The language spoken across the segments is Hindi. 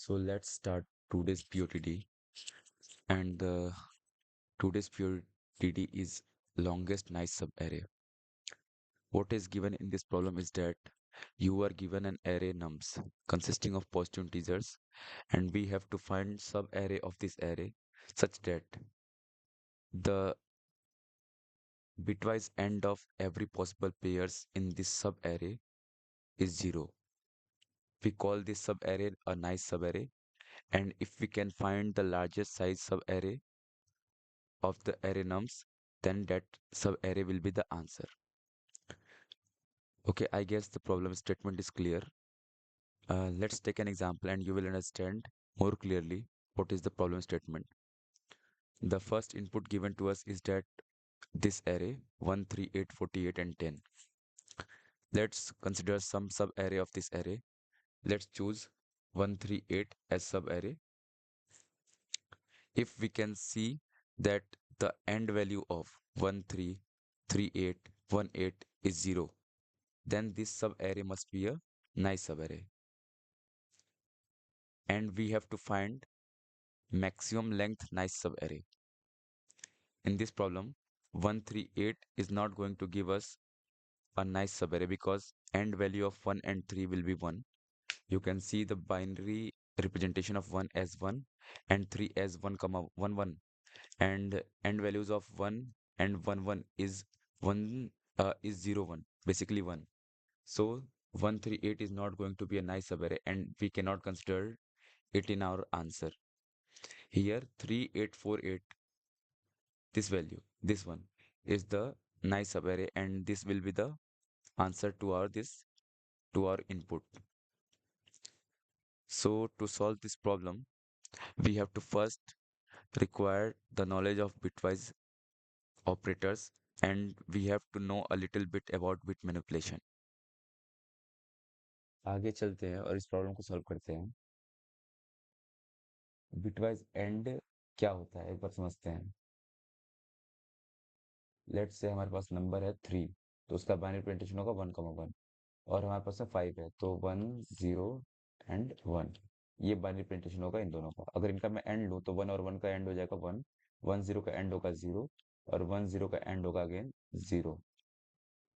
So let's start today's POTD, and today's POTD is longest nice subarray. What is given in this problem is that you are given an array nums consisting of positive integers, and we have to find subarray of this array such that the bitwise end of every possible pairs in this subarray is 0. We call this subarray a nice subarray, and if we can find the largest size subarray of the array nums, then that subarray will be the answer. Okay, I guess the problem statement is clear. Let's take an example and you will understand more clearly what is the problem statement. The first input given to us is that this array 1, 3, 8, 48 and 10. Let's consider some subarray of this array. Let's choose 138 as subarray. If we can see that the end value of 1338 18 is 0, then this subarray must be a nice subarray. And we have to find maximum length nice subarray. In this problem, 138 is not going to give us a nice subarray because end value of 1 and 3 will be 1. You can see the binary representation of 1 as 1 and 3 as 1 comma 1 1, and end values of 1 and 1 1 is 1 is 0 1, basically 1. So 138 is not going to be a nice subarray and we cannot consider it in our answer. Here 3848, this value, this one is the nice subarray and this will be the answer to our input. So to solve this problem, we have to first require the knowledge of bitwise operators, and we have to know a little bit about bit manipulation. आगे चलते हैं और इस प्रॉब्लम को सॉल्व करते हैं। बिटवाइज एंड क्या होता है एक बार समझते हैं। लेट्स से हमारे पास नंबर है 3, तो उसका बाइनरी रिप्रेजेंटेशन होगा 1,1, और हमारे पास है 5 है तो 1 0 एंड 1। ये बाइनरी रिप्रेजेंटेशन होगा इन दोनों का। अगर इनका मैं एंड लूँ तो 1 और 1 का एंड हो जाएगा 1, 1 0 का एंड होगा 0, और 1 0 का एंड होगा अगेन 0।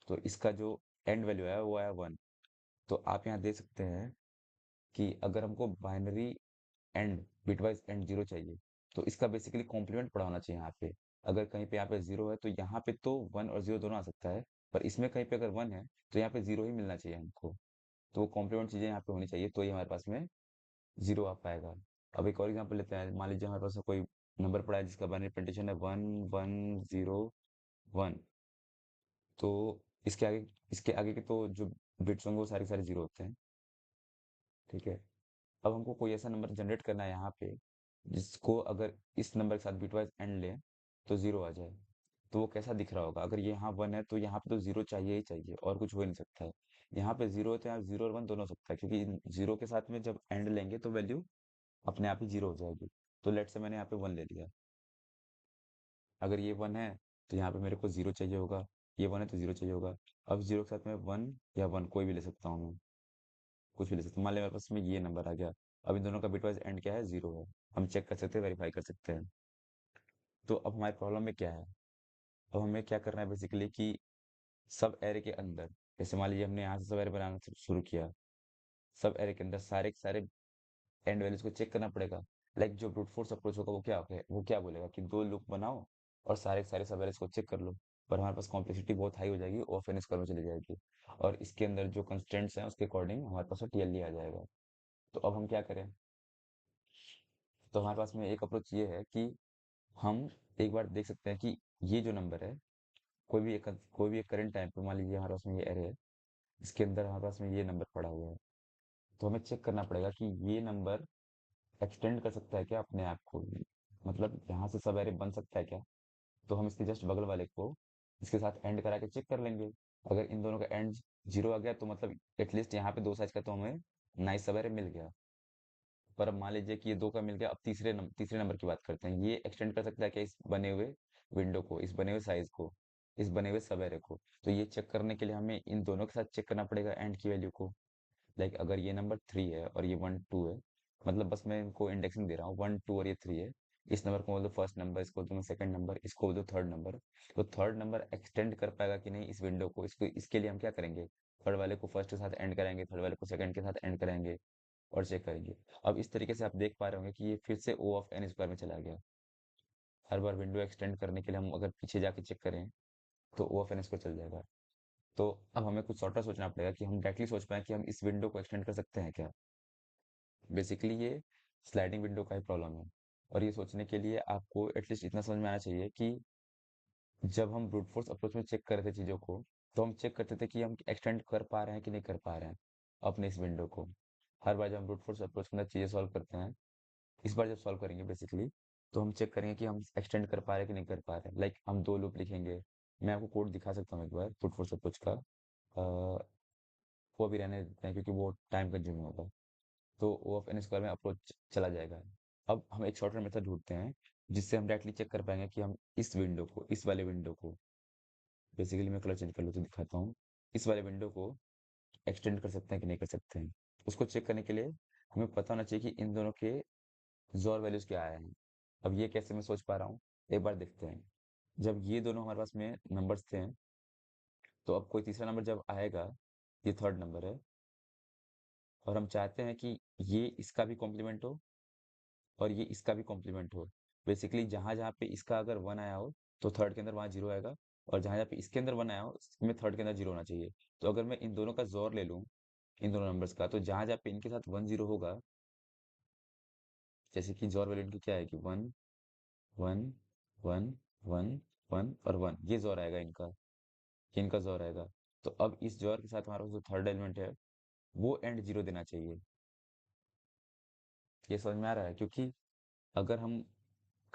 तो इसका जो एंड वैल्यू है वो आया 1। तो आप यहाँ देख सकते हैं कि अगर हमको बाइनरी एंड बिटवाइज एंड 0 चाहिए तो इसका बेसिकली कॉम्प्लीमेंट पड़ा होना चाहिए यहाँ पे। अगर कहीं पे यहाँ पे 0 है तो यहाँ पे तो 1 और 0 दोनों आ सकता है, पर इसमें कहीं पे अगर 1 है तो यहाँ पे 0 ही मिलना चाहिए हमको। तो वो कॉम्प्लीमेंट चीजें यहाँ पे होनी चाहिए, तो ये हमारे पास में 0 आ पाएगा। अब एक और एग्जांपल लेते हैं। मान लीजिए हमारे पास में कोई नंबर पड़ा है जिसका बाइनरी रिप्रेजेंटेशन है 1 1 0 1, तो इसके आगे के तो जो बिट्स होंगे वो सारे सारे 0 होते हैं। ठीक है। अब हमको कोई ऐसा नंबर जनरेट करना है यहाँ पे जिसको अगर इस नंबर के साथ बिटवाइज एंड लें तो 0 आ जाए। तो वो कैसा दिख रहा होगा? अगर ये यहाँ 1 है तो यहाँ पे तो 0 चाहिए ही चाहिए और कुछ हो ही नहीं सकता है। यहाँ पे 0 है तो यहाँ 0 और 1 दोनों हो सकता है, क्योंकि 0 के साथ में जब एंड लेंगे तो वैल्यू अपने आप ही 0 हो जाएगी। तो लेट से मैंने यहाँ पे 1 ले लिया। अगर ये 1 है तो यहाँ पे मेरे को 0 चाहिए होगा, ये 1 है तो 0 चाहिए होगा। अब 0 के साथ में 1 या 1 कोई भी ले सकता हूँ मैं, कुछ भी ले सकते हैं। मान लिया मेरे पास में ये नंबर आ गया। अब इन दोनों का बिटवाइज एंड क्या है? 0 है। हम चेक कर सकते हैं, वेरीफाई कर सकते हैं। तो अब हमारे प्रॉब्लम में क्या है? अब हमें क्या करना है बेसिकली कि सब एरे के अंदर, जैसे मान लीजिए हमने यहाँ से सब एरे बनाना शुरू किया, सब एरे के अंदर सारे के सारे एंड वैल्यूज को चेक करना पड़ेगा। लाइक जो ब्रूट फोर्स अप्रोच होगा वो क्या बोलेगा कि 2 लूप बनाओ और सारे के सारे सब एरेस को चेक कर लो। पर हमारे पास कॉम्प्लेक्सिटी बहुत हाई हो जाएगी और फिनिश करने चली जाएगी, और इसके अंदर जो कंस्ट्रेंट्स हैं उसके अकॉर्डिंग हमारे पास टीएलई आ जाएगा। तो अब हम क्या करें? तो हमारे पास में एक अप्रोच ये है कि हम एक बार देख सकते हैं कि ये जो नंबर है, कोई भी एक करंट टाइम पे मान लीजिए हमारे पास में ये एरे है, इसके अंदर हमारे पास में ये नंबर पड़ा हुआ है। तो हमें चेक करना पड़ेगा कि ये नंबर एक्सटेंड कर सकता है क्या अपने आप को, मतलब यहाँ से सब एरे बन सकता है क्या। तो हम इसके जस्ट बगल वाले को इसके साथ एंड करा के चेक कर लेंगे। अगर इन दोनों का एंड 0 आ गया तो मतलब एटलीस्ट यहाँ पे 2 साइज का तो हमें नाइस सब एरे मिल गया। पर अब मान लीजिए कि ये 2 का मिल गया। अब तीसरे नंबर की बात करते हैं। ये एक्सटेंड कर सकता है क्या इस बने हुए विंडो को, इस बने हुए साइज को, इस बने हुए सब एरे को। तो ये चेक करने के लिए हमें इन दोनों के साथ चेक करना पड़ेगा एंड की वैल्यू को। लाइक अगर ये नंबर 3 है और ये 1 2 है, मतलब बस मैं इनको इंडेक्सिंग दे रहा हूँ, 1 2 और ये 3 है। इस नंबर को बोल दो फर्स्ट नंबर, इसको बोल दो मैं सेकंड नंबर, इसको बोल दो थर्ड नंबर। तो थर्ड नंबर एक्सटेंड कर पाएगा कि नहीं इस विंडो को, इसको इसके लिए हम क्या करेंगे, थर्ड वाले को फर्स्ट के साथ एंड कराएंगे, थर्ड वाले को सेकंड के साथ एंड कराएंगे और चेक करेंगे। अब इस तरीके से आप देख पा रहे होंगे कि ये फिर से ओ ऑफ एन स्क्वायर में चला गया। हर बार विंडो एक्सटेंड करने के लिए हम अगर पीछे जाके चेक करें तो ओ ऑफ एन स्क्वायर चल जाएगा। तो अब हमें कुछ सॉर्ट सोचना पड़ेगा कि हम डायरेक्टली सोच पाए कि हम इस विंडो को एक्सटेंड कर सकते हैं क्या। बेसिकली ये स्लाइडिंग विंडो का ही प्रॉब्लम है। और ये सोचने के लिए आपको एटलीस्ट इतना समझ में आना चाहिए कि जब हम ब्रूट फोर्स अप्रोच में चेक कर रहे थे चीज़ों को, तो हम चेक करते थे कि हम एक्सटेंड कर पा रहे हैं कि नहीं कर पा रहे हैं अपने इस विंडो को। हर बार जब हम ब्रूट फोर्स अप्रोच के अंदर चीज़ें सॉल्व करते हैं, इस बार जब सॉल्व करेंगे बेसिकली, तो हम चेक करेंगे कि हम एक्सटेंड कर पा रहे हैं कि नहीं कर पा रहे हैं। लाइक हम 2 लूप लिखेंगे। मैं आपको कोड दिखा सकता हूँ एक बार ब्रूट फोर्स अप्रोच का। वो अभी रहने देते हैं क्योंकि वो टाइम कंज्यूमिंग होगा। तो ओ ऑफ एन स्क्वायर में अप्रोच चला जाएगा। अब हम एक शॉर्टकट मेथड ढूंढते हैं जिससे हम डायरेक्टली चेक कर पाएंगे कि हम इस विंडो को, इस वाले विंडो को, बेसिकली मैं कलर चेंज कर लूँ तो दिखाता हूँ, इस वाले विंडो को एक्सटेंड कर सकते हैं कि नहीं कर सकते हैं। उसको चेक करने के लिए हमें पता होना चाहिए कि इन दोनों के जोर वैल्यूज क्या आए हैं। अब ये कैसे मैं सोच पा रहा हूँ, एक बार देखते हैं। जब ये दोनों हमारे पास में नंबर्स थे, तो अब कोई तीसरा नंबर जब आएगा, ये थर्ड नंबर है, और हम चाहते हैं कि ये इसका भी कॉम्प्लीमेंट हो और ये इसका भी कॉम्प्लीमेंट हो। बेसिकली जहाँ जहाँ पे इसका अगर 1 आया हो तो थर्ड के अंदर वहाँ 0 आएगा, और जहाँ जहाँ पे इसके अंदर 1 आया हो इसमें थर्ड के अंदर 0 होना चाहिए। तो अगर मैं इन दोनों का जोर ले लूँ, इन दोनों नंबर्स का, तो जहाँ जहाँ पे इनके साथ 1 0 होगा, जैसे कि जोर वैल्यू इनकी क्या है कि 1 1 1 1 1 और 1, ये जोर आएगा इनका, ये इनका जोर आएगा। तो अब इस जोर के साथ हमारा जो थर्ड एलिमेंट है वो एंड 0 देना चाहिए। ये समझ में आ रहा है? क्योंकि अगर हम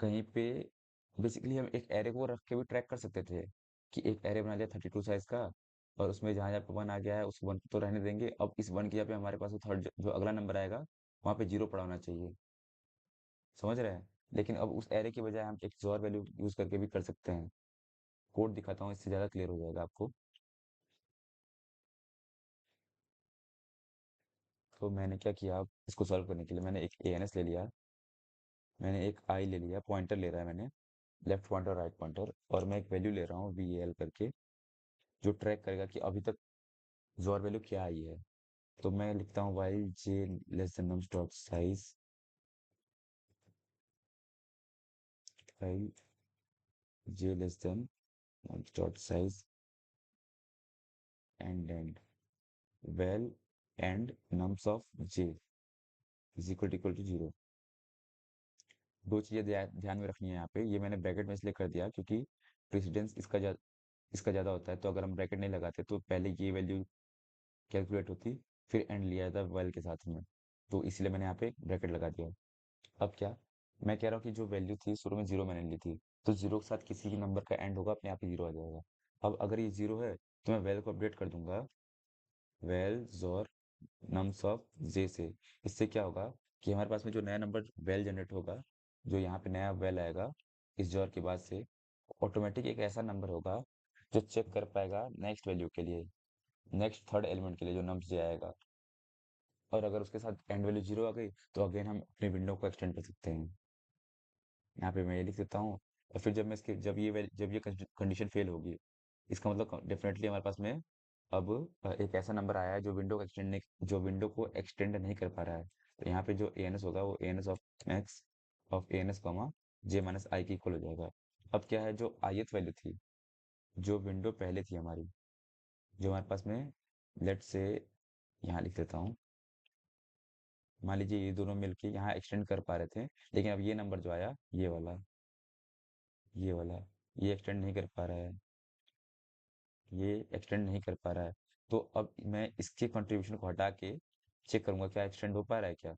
कहीं पे, बेसिकली हम एक एरे को रख के भी ट्रैक कर सकते थे कि एक एरे बना लिया 32 साइज का, और उसमें जहाँ जहाँ पे 1 आ गया है उस 1 को तो रहने देंगे। अब इस 1 की जगह पे हमारे पास थर्ड जो अगला नंबर आएगा वहाँ पे 0 पड़ा होना चाहिए। समझ रहे हैं? लेकिन अब उस एरे की बजाय हम एक XOR वैल्यू यूज करके भी कर सकते हैं। कोड दिखाता हूँ, इससे ज़्यादा क्लियर हो जाएगा आपको। तो मैंने क्या किया, अब इसको सॉल्व करने के लिए मैंने एक ANS ले लिया, मैंने एक आई ले लिया, पॉइंटर ले रहा है मैंने, लेफ्ट पॉइंटर राइट पॉइंटर, और मैं एक वैल्यू ले रहा हूँ VAL करके, जो ट्रैक करेगा कि अभी तक जोर वैल्यू क्या आई है। तो मैं लिखता हूँ while j less than nums dot size, while j less than nums dot size and well and nums of j is equal to 0। दो चीजें ध्यान में रखनी है यहाँ पे। ये मैंने ब्रैकेट में इसलिए कर दिया क्योंकि प्रेसिडेंस इसका ज्यादा होता है। तो अगर हम ब्रैकेट नहीं लगाते तो पहले ये वैल्यू कैलकुलेट होती, फिर एंड लिया था वेल के साथ में, तो इसलिए मैंने यहाँ पे ब्रैकेट लगा दिया। अब क्या, मैं कह रहा हूँ कि जो वैल्यू थी शुरू में 0 मैंने ली थी, तो 0 के साथ किसी भी नंबर का एंड होगा अपने आप ही 0 आ जाएगा। अब अगर ये 0 है तो मैं वेल को अपडेट कर दूंगा, वेल जोर नम्स ऑफ जे से। इससे क्या होगा कि हमारे पास में जो नया नंबर वेल जनरेट होगा, जो यहाँ पे नया वेल आएगा इस जोर के बाद से, ऑटोमेटिक एक ऐसा नंबर होगा जो चेक कर पाएगा नेक्स्ट वैल्यू के लिए, नेक्स्ट थर्ड एलिमेंट के लिए जो नम्स जे आएगा। और अगर उसके साथ एंड वैल्यू 0 आ गई तो अगेन हम अपनी विंडो को एक्सटेंड कर सकते हैं। यहाँ पे मैं ये लिख देता हूँ। और फिर जब ये कंडीशन फेल होगी, इसका मतलब डेफिनेटली हमारे पास में अब एक ऐसा नंबर आया है जो विंडो को एक्सटेंड नहीं कर पा रहा है। तो यहाँ पे जो ANS होगा वो ANS of max of ANS comma J minus I के इक्वल हो जाएगा। अब क्या है, जो ith वैल्यू थी, जो विंडो पहले थी हमारी, जो हमारे पास में, लेट से यहाँ लिख देता हूँ, मान लीजिए ये दोनों मिलके यहाँ एक्सटेंड कर पा रहे थे, लेकिन अब ये नंबर जो आया, ये वाला, ये एक्सटेंड नहीं कर पा रहा है, ये एक्सटेंड नहीं कर पा रहा है। तो अब मैं इसके कंट्रीब्यूशन को हटा के चेक करूंगा क्या एक्सटेंड हो पा रहा है क्या।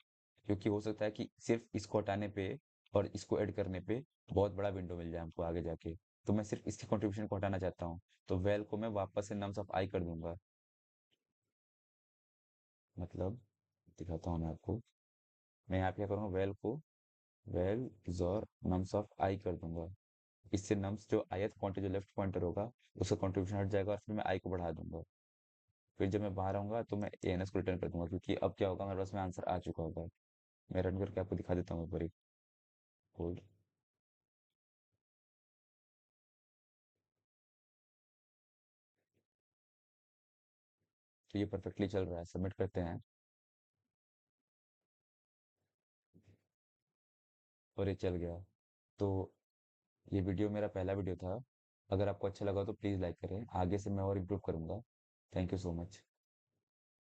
क्योंकि हो सकता है कि सिर्फ इसको हटाने पे और इसको ऐड करने पे बहुत बड़ा विंडो मिल जाए हमको आगे जाके। तो मैं सिर्फ इसके कंट्रीब्यूशन को हटाना चाहता हूँ, तो वेल को मैं वापस से नम्स ऑफ आई कर दूंगा। मतलब दिखाता हूँ मैं आपको। मैं यहाँ पे क्या करूँगा, वेल को वेल जोर नम्स ऑफ आई कर दूंगा। इससे नम्स जो ith पॉइंटर, जो लेफ्ट पॉइंटर होगा, उसका कंट्रीब्यूशन हट जाएगा और फिर मैं आई को बढ़ा दूंगा। फिर जब मैं बाहर आऊंगा तो मैं ANS को रिटर्न कर दूंगा, क्योंकि अब क्या होगा, मेरे पास में आंसर आ चुका होगा। मैं रन करके आपको दिखा देता हूँ एक बार। होल्ड। तो ये परफेक्टली चल रहा है, सबमिट करते हैं। और ये चल गया। तो ये वीडियो मेरा पहला वीडियो था। अगर आपको अच्छा लगा तो प्लीज़ लाइक करें, आगे से मैं और इम्प्रूव करूँगा। Thank you so much.